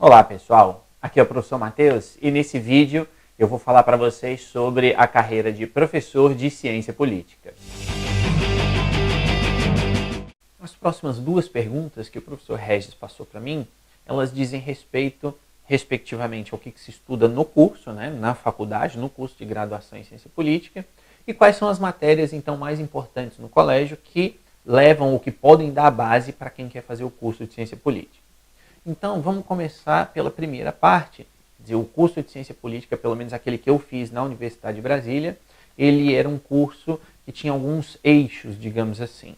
Olá pessoal, aqui é o professor Matheus e nesse vídeo eu vou falar para vocês sobre a carreira de professor de ciência política. As próximas duas perguntas que o professor Regis passou para mim, elas dizem respeito, respectivamente, ao que se estuda no curso, na faculdade, no curso de graduação em ciência política, e quais são as matérias então mais importantes no colégio que levam ou que podem dar base para quem quer fazer o curso de ciência política. Então, vamos começar pela primeira parte. O curso de Ciência Política, pelo menos aquele que eu fiz na Universidade de Brasília, ele era um curso que tinha alguns eixos, digamos assim.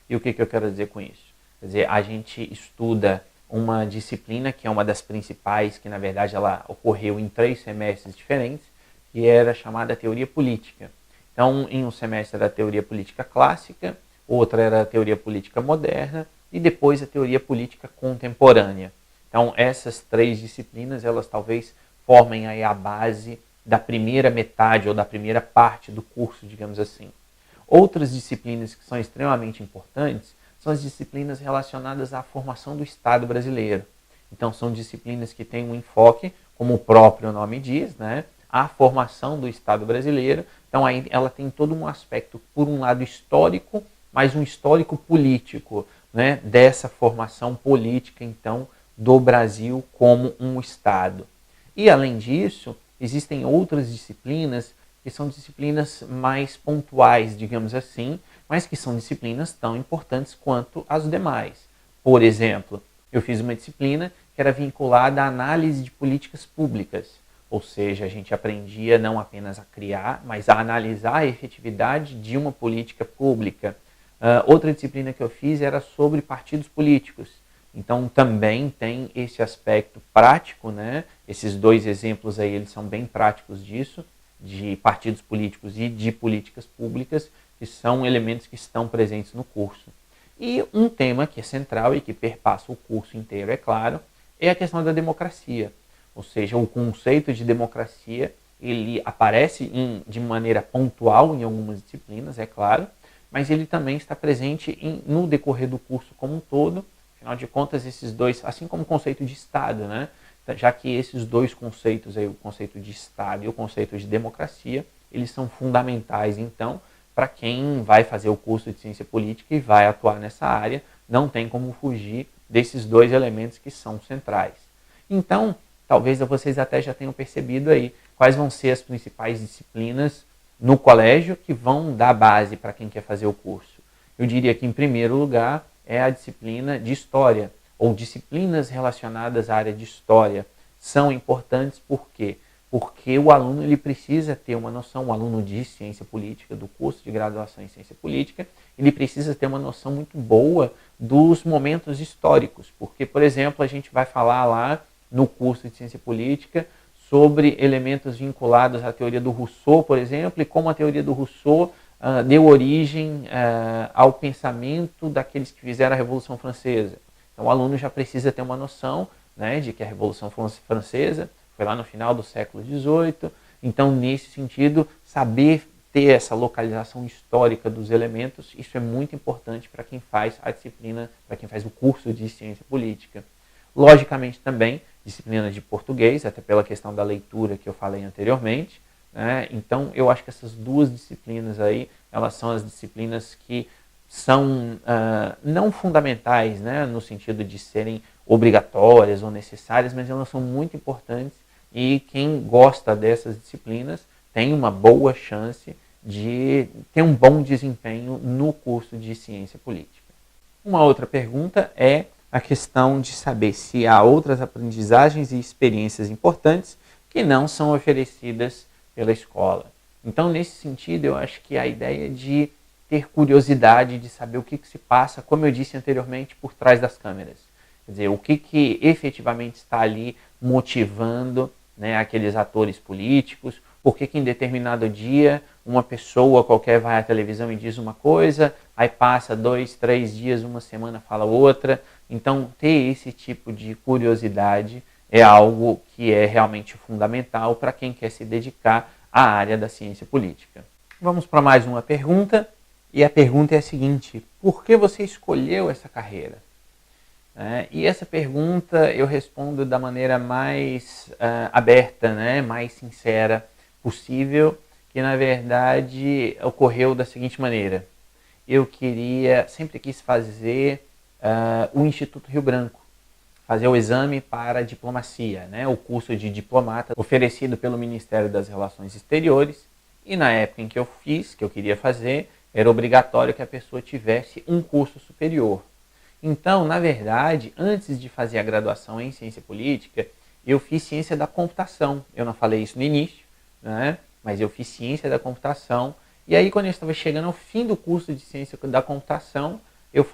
E o que eu quero dizer com isso? Quer dizer, a gente estuda uma disciplina que é uma das principais, que na verdade ela ocorreu em 3 semestres diferentes, que era chamada Teoria Política. Então, em um semestre era a Teoria Política Clássica, outra era a Teoria Política Moderna, e depois a teoria política contemporânea. Então, essas 3 disciplinas, elas talvez formem aí a base da primeira metade ou da primeira parte do curso, digamos assim. Outras disciplinas que são extremamente importantes são as disciplinas relacionadas à formação do Estado brasileiro. Então, são disciplinas que têm um enfoque, como o próprio nome diz, a formação do Estado brasileiro. Então, aí ela tem todo um aspecto, por um lado, histórico, mas um histórico político, dessa formação política, então, do Brasil como um Estado. E, além disso, existem outras disciplinas que são disciplinas mais pontuais, digamos assim, mas que são disciplinas tão importantes quanto as demais. Por exemplo, eu fiz uma disciplina que era vinculada à análise de políticas públicas, ou seja, a gente aprendia não apenas a criar, mas a analisar a efetividade de uma política pública. Outra disciplina que eu fiz era sobre partidos políticos. Então também tem esse aspecto prático, Esses 2 exemplos aí, eles são bem práticos disso, de partidos políticos e de políticas públicas, que são elementos que estão presentes no curso. E um tema que é central e que perpassa o curso inteiro, é claro, é a questão da democracia. Ou seja, o conceito de democracia, ele aparece de maneira pontual em algumas disciplinas, é claro, mas ele também está presente no decorrer do curso como um todo. Afinal de contas, esses 2, assim como o conceito de Estado, já que esses 2 conceitos, aí, o conceito de Estado e o conceito de democracia, eles são fundamentais, então, para quem vai fazer o curso de Ciência Política e vai atuar nessa área, não tem como fugir desses 2 elementos que são centrais. Então, talvez vocês até já tenham percebido aí quais vão ser as principais disciplinas no colégio que vão dar base para quem quer fazer o curso. Eu diria que, em primeiro lugar, é a disciplina de História, ou disciplinas relacionadas à área de História. São importantes por quê? Porque o aluno ele precisa ter uma noção, o aluno de Ciência Política, do curso de graduação em Ciência Política, ele precisa ter uma noção muito boa dos momentos históricos. Porque, por exemplo, a gente vai falar lá no curso de Ciência Política sobre elementos vinculados à teoria do Rousseau, por exemplo, e como a teoria do Rousseau deu origem ao pensamento daqueles que fizeram a Revolução Francesa. Então o aluno já precisa ter uma noção de que a Revolução Francesa foi lá no final do século XVIII. Então, nesse sentido, saber ter essa localização histórica dos elementos, isso é muito importante para quem faz a disciplina, para quem faz o curso de Ciência Política. Logicamente também, disciplina de português, até pela questão da leitura que eu falei anteriormente. Então, eu acho que essas 2 disciplinas aí, elas são as disciplinas que são não fundamentais, no sentido de serem obrigatórias ou necessárias, mas elas são muito importantes e quem gosta dessas disciplinas tem uma boa chance de ter um bom desempenho no curso de Ciência Política. Uma outra pergunta é a questão de saber se há outras aprendizagens e experiências importantes que não são oferecidas pela escola. Então, nesse sentido, eu acho que a ideia de ter curiosidade de saber o que se passa, como eu disse anteriormente, por trás das câmeras. Quer dizer, o que efetivamente está ali motivando aqueles atores políticos, por que em determinado dia uma pessoa qualquer vai à televisão e diz uma coisa, aí passa 2, 3 dias, uma semana fala outra. Então, ter esse tipo de curiosidade é algo que é realmente fundamental para quem quer se dedicar à área da ciência política. Vamos para mais uma pergunta, e a pergunta é a seguinte: por que você escolheu essa carreira? né? E essa pergunta eu respondo da maneira mais aberta, né? Mais sincera possível, que na verdade ocorreu da seguinte maneira. Eu sempre quis fazer o Instituto Rio Branco, fazer o exame para a diplomacia, né? O curso de diplomata oferecido pelo Ministério das Relações Exteriores. E na época em que eu fiz, que eu queria fazer, era obrigatório que a pessoa tivesse um curso superior. Então, na verdade, antes de fazer a graduação em ciência política, eu fiz ciência da computação. Eu não falei isso no início, né? Mas eu fiz ciência da computação. E aí, quando eu estava chegando ao fim do curso de ciência da computação, eu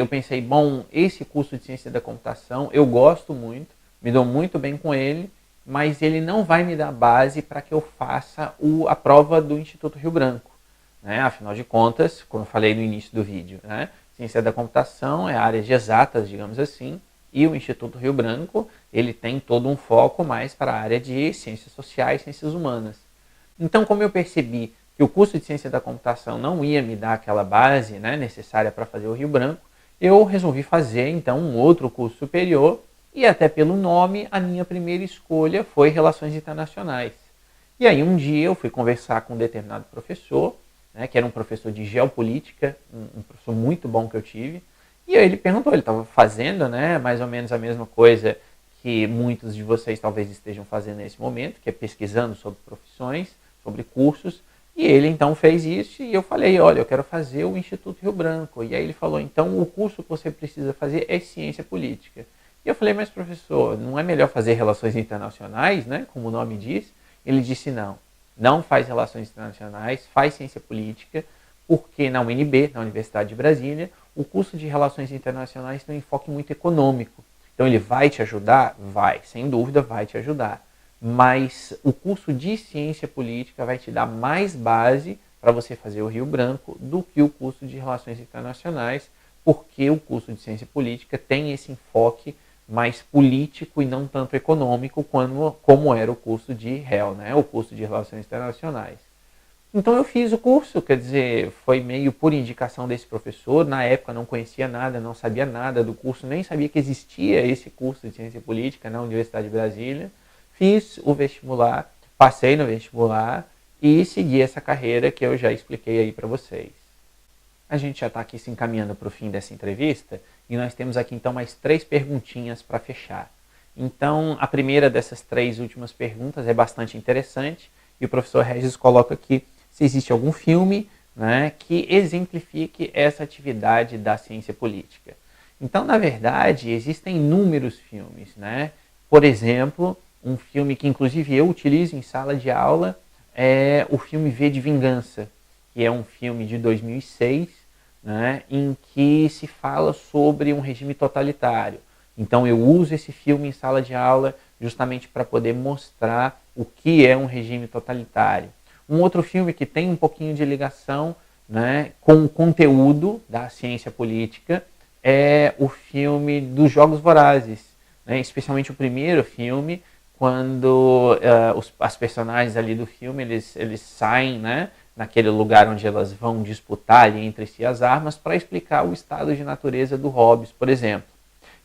pensei, bom, esse curso de ciência da computação eu gosto muito, me dou muito bem com ele, mas ele não vai me dar base para que eu faça a prova do Instituto Rio Branco, né? Afinal de contas, como eu falei no início do vídeo, né? Ciência da computação é a área de exatas, digamos assim, e o Instituto Rio Branco ele tem todo um foco mais para a área de ciências sociais, ciências humanas. Então, como eu percebi que o curso de ciência da computação não ia me dar aquela base, né, necessária para fazer o Rio Branco, eu resolvi fazer então um outro curso superior e até pelo nome a minha primeira escolha foi Relações Internacionais. E aí um dia eu fui conversar com um determinado professor, né, que era um professor de geopolítica, um professor muito bom que eu tive, e aí ele perguntou, ele estava fazendo, né, mais ou menos a mesma coisa que muitos de vocês talvez estejam fazendo nesse momento, que é pesquisando sobre profissões, sobre cursos, e ele então fez isso e eu falei, olha, eu quero fazer o Instituto Rio Branco. E aí ele falou, então o curso que você precisa fazer é ciência política. E eu falei, mas professor, não é melhor fazer relações internacionais, né, como o nome diz? Ele disse, não faz relações internacionais, faz ciência política, porque na UNB, na Universidade de Brasília, o curso de relações internacionais tem um enfoque muito econômico. Então ele vai te ajudar? Vai, sem dúvida vai te ajudar. Mas o curso de ciência política vai te dar mais base para você fazer o Rio Branco do que o curso de relações internacionais, porque o curso de ciência política tem esse enfoque mais político e não tanto econômico como era o curso de REL, né? O curso de relações internacionais. Então eu fiz o curso, quer dizer, foi meio por indicação desse professor, na época não conhecia nada, não sabia nada do curso, nem sabia que existia esse curso de ciência política na Universidade de Brasília. Fiz o vestibular, passei no vestibular e segui essa carreira que eu já expliquei aí para vocês. A gente já está aqui se encaminhando para o fim dessa entrevista e nós temos aqui então mais 3 perguntinhas para fechar. Então, a primeira dessas 3 últimas perguntas é bastante interessante e o professor Regis coloca aqui se existe algum filme, né, que exemplifique essa atividade da ciência política. Então, na verdade, existem inúmeros filmes, né? Por exemplo, um filme que inclusive eu utilizo em sala de aula é o filme V de Vingança, que é um filme de 2006, né, em que se fala sobre um regime totalitário. Então eu uso esse filme em sala de aula justamente para poder mostrar o que é um regime totalitário. Um outro filme que tem um pouquinho de ligação, né, com o conteúdo da ciência política é o filme dos Jogos Vorazes, né, especialmente o primeiro filme, quando as personagens ali do filme eles saem, né, naquele lugar onde elas vão disputar ali entre si as armas para explicar o estado de natureza do Hobbes, por exemplo.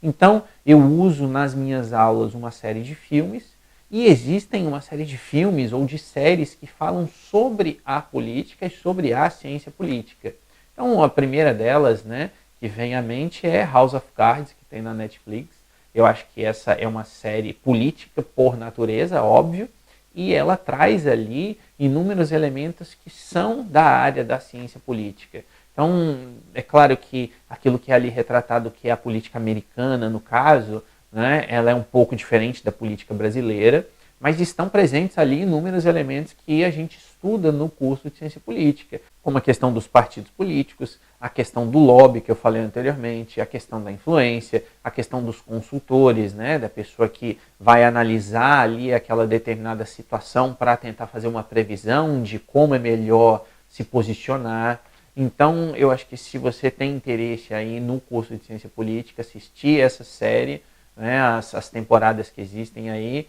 Então, eu uso nas minhas aulas uma série de filmes e existem uma série de filmes ou de séries que falam sobre a política e sobre a ciência política. Então, a primeira delas, né, que vem à mente é House of Cards, que tem na Netflix. Eu acho que essa é uma série política por natureza, óbvio, e ela traz ali inúmeros elementos que são da área da ciência política. Então, é claro que aquilo que é ali retratado, que é a política americana, no caso, né, ela é um pouco diferente da política brasileira, mas estão presentes ali inúmeros elementos que a gente estuda no curso de ciência política, como a questão dos partidos políticos, a questão do lobby que eu falei anteriormente, a questão da influência, a questão dos consultores, né, da pessoa que vai analisar ali aquela determinada situação para tentar fazer uma previsão de como é melhor se posicionar. Então, eu acho que se você tem interesse aí no curso de ciência política, assistir essa série, né, as temporadas que existem aí,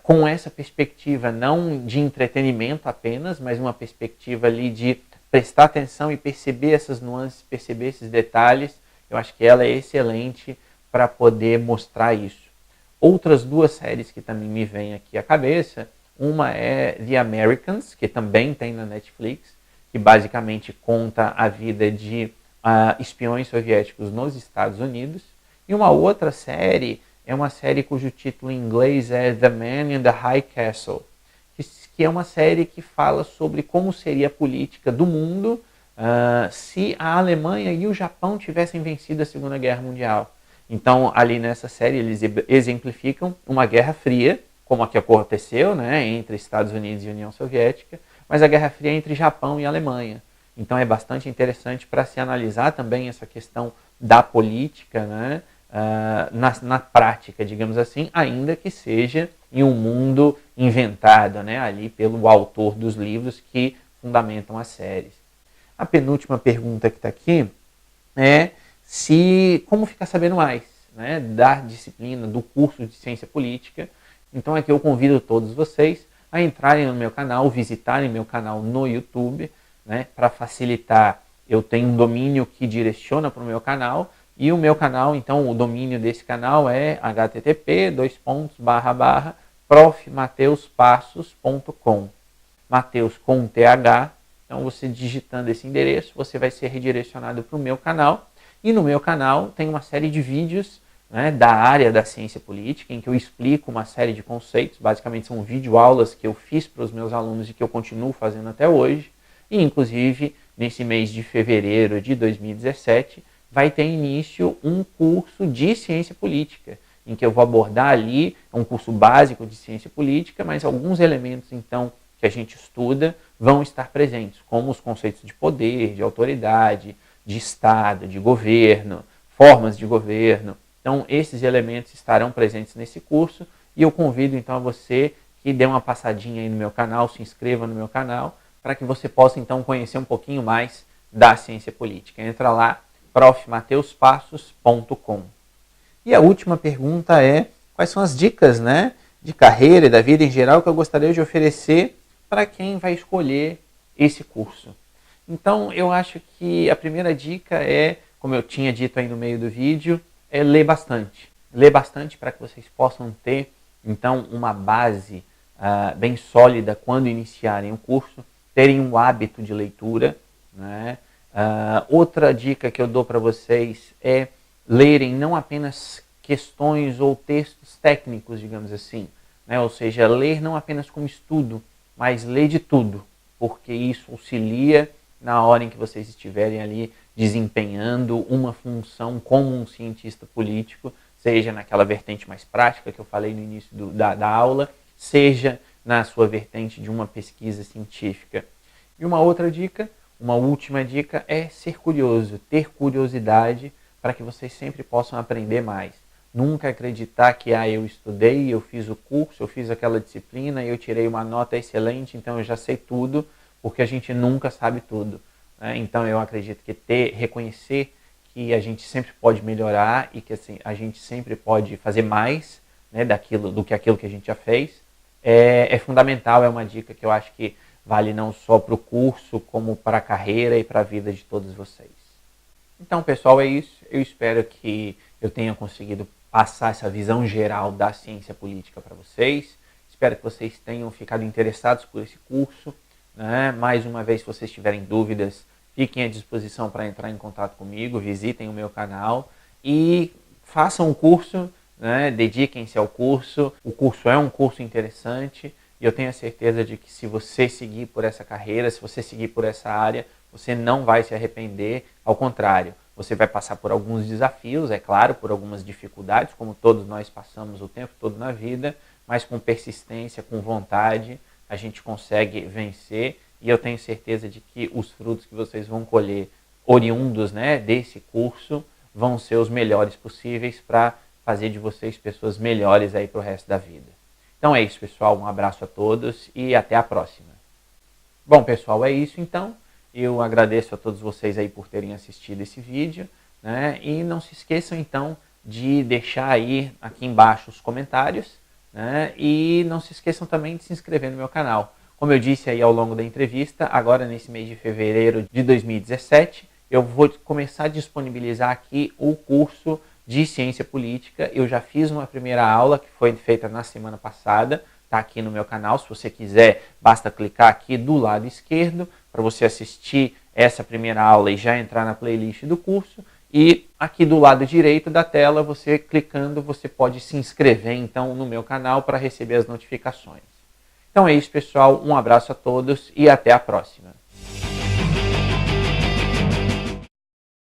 com essa perspectiva não de entretenimento apenas, mas uma perspectiva ali de prestar atenção e perceber essas nuances, perceber esses detalhes, eu acho que ela é excelente para poder mostrar isso. Outras duas séries que também me vêm aqui à cabeça, uma é The Americans, que também tem na Netflix, que basicamente conta a vida de espiões soviéticos nos Estados Unidos. E uma outra série é uma série cujo título em inglês é The Man in the High Castle, que é uma série que fala sobre como seria a política do mundo se a Alemanha e o Japão tivessem vencido a Segunda Guerra Mundial. Então, ali nessa série, eles exemplificam uma Guerra Fria, como a que aconteceu, né, entre Estados Unidos e União Soviética, mas a Guerra Fria entre Japão e Alemanha. Então, é bastante interessante para se analisar também essa questão da política, né, na prática, digamos assim, ainda que seja em um mundo inventado, né, ali pelo autor dos livros que fundamentam as séries. A penúltima pergunta que está aqui é como ficar sabendo mais, né, da disciplina, do curso de Ciência Política. Então aqui eu convido todos vocês a entrarem no meu canal, visitarem meu canal no YouTube, né, para facilitar. Eu tenho um domínio que direciona para o meu canal, e o meu canal, então o domínio desse canal é http://profmateuspassos.com, Mateus com TH. Então você digitando esse endereço, você vai ser redirecionado para o meu canal. E no meu canal tem uma série de vídeos, né, da área da ciência política, em que eu explico uma série de conceitos. Basicamente são videoaulas que eu fiz para os meus alunos e que eu continuo fazendo até hoje. E inclusive nesse mês de fevereiro de 2017 vai ter início um curso de ciência política, em que eu vou abordar ali, é um curso básico de ciência política, mas alguns elementos então que a gente estuda vão estar presentes, como os conceitos de poder, de autoridade, de Estado, de governo, formas de governo. Então, esses elementos estarão presentes nesse curso e eu convido então a você que dê uma passadinha aí no meu canal, se inscreva no meu canal, para que você possa então conhecer um pouquinho mais da ciência política. Entra lá, profmateuspassos.com. E a última pergunta é: quais são as dicas, né, de carreira e da vida em geral que eu gostaria de oferecer para quem vai escolher esse curso? Então, eu acho que a primeira dica é, como eu tinha dito aí no meio do vídeo, é ler bastante. Ler bastante para que vocês possam ter, então, uma base bem sólida quando iniciarem o curso, terem um hábito de leitura, né? Outra dica que eu dou para vocês é lerem não apenas questões ou textos técnicos, digamos assim, né? Ou seja, ler não apenas como estudo, mas ler de tudo, porque isso auxilia na hora em que vocês estiverem ali desempenhando uma função como um cientista político, seja naquela vertente mais prática que eu falei no início da aula, seja na sua vertente de uma pesquisa científica. E uma outra dica, uma última dica, é ser curioso, ter curiosidade para que vocês sempre possam aprender mais. Nunca acreditar que eu estudei, eu fiz o curso, eu fiz aquela disciplina e eu tirei uma nota excelente, então eu já sei tudo, porque a gente nunca sabe tudo, né? Então eu acredito que reconhecer que a gente sempre pode melhorar e que assim, a gente sempre pode fazer mais, né, do que aquilo que a gente já fez, é fundamental, é uma dica que eu acho que vale não só para o curso, como para a carreira e para a vida de todos vocês. Então, pessoal, é isso. Eu espero que eu tenha conseguido passar essa visão geral da ciência política para vocês. Espero que vocês tenham ficado interessados por esse curso, né? Mais uma vez, se vocês tiverem dúvidas, fiquem à disposição para entrar em contato comigo, visitem o meu canal e façam o curso, né? Dediquem-se ao curso. O curso é um curso interessante e eu tenho a certeza de que se você seguir por essa carreira, se você seguir por essa área, você não vai se arrepender, ao contrário. Você vai passar por alguns desafios, é claro, por algumas dificuldades, como todos nós passamos o tempo todo na vida, mas com persistência, com vontade, a gente consegue vencer e eu tenho certeza de que os frutos que vocês vão colher oriundos, né, desse curso vão ser os melhores possíveis para fazer de vocês pessoas melhores aí para o resto da vida. Então é isso, pessoal. Um abraço a todos e até a próxima. Bom, pessoal, é isso então. Eu agradeço a todos vocês aí por terem assistido esse vídeo, né? E não se esqueçam então de deixar aí aqui embaixo os comentários, né? E não se esqueçam também de se inscrever no meu canal. Como eu disse aí ao longo da entrevista, agora nesse mês de fevereiro de 2017, eu vou começar a disponibilizar aqui o curso de ciência política. Eu já fiz uma primeira aula que foi feita na semana passada, está aqui no meu canal. Se você quiser, basta clicar aqui do lado esquerdo para você assistir essa primeira aula e já entrar na playlist do curso. E aqui do lado direito da tela, você clicando, você pode se inscrever então no meu canal para receber as notificações. Então é isso, pessoal. Um abraço a todos e até a próxima.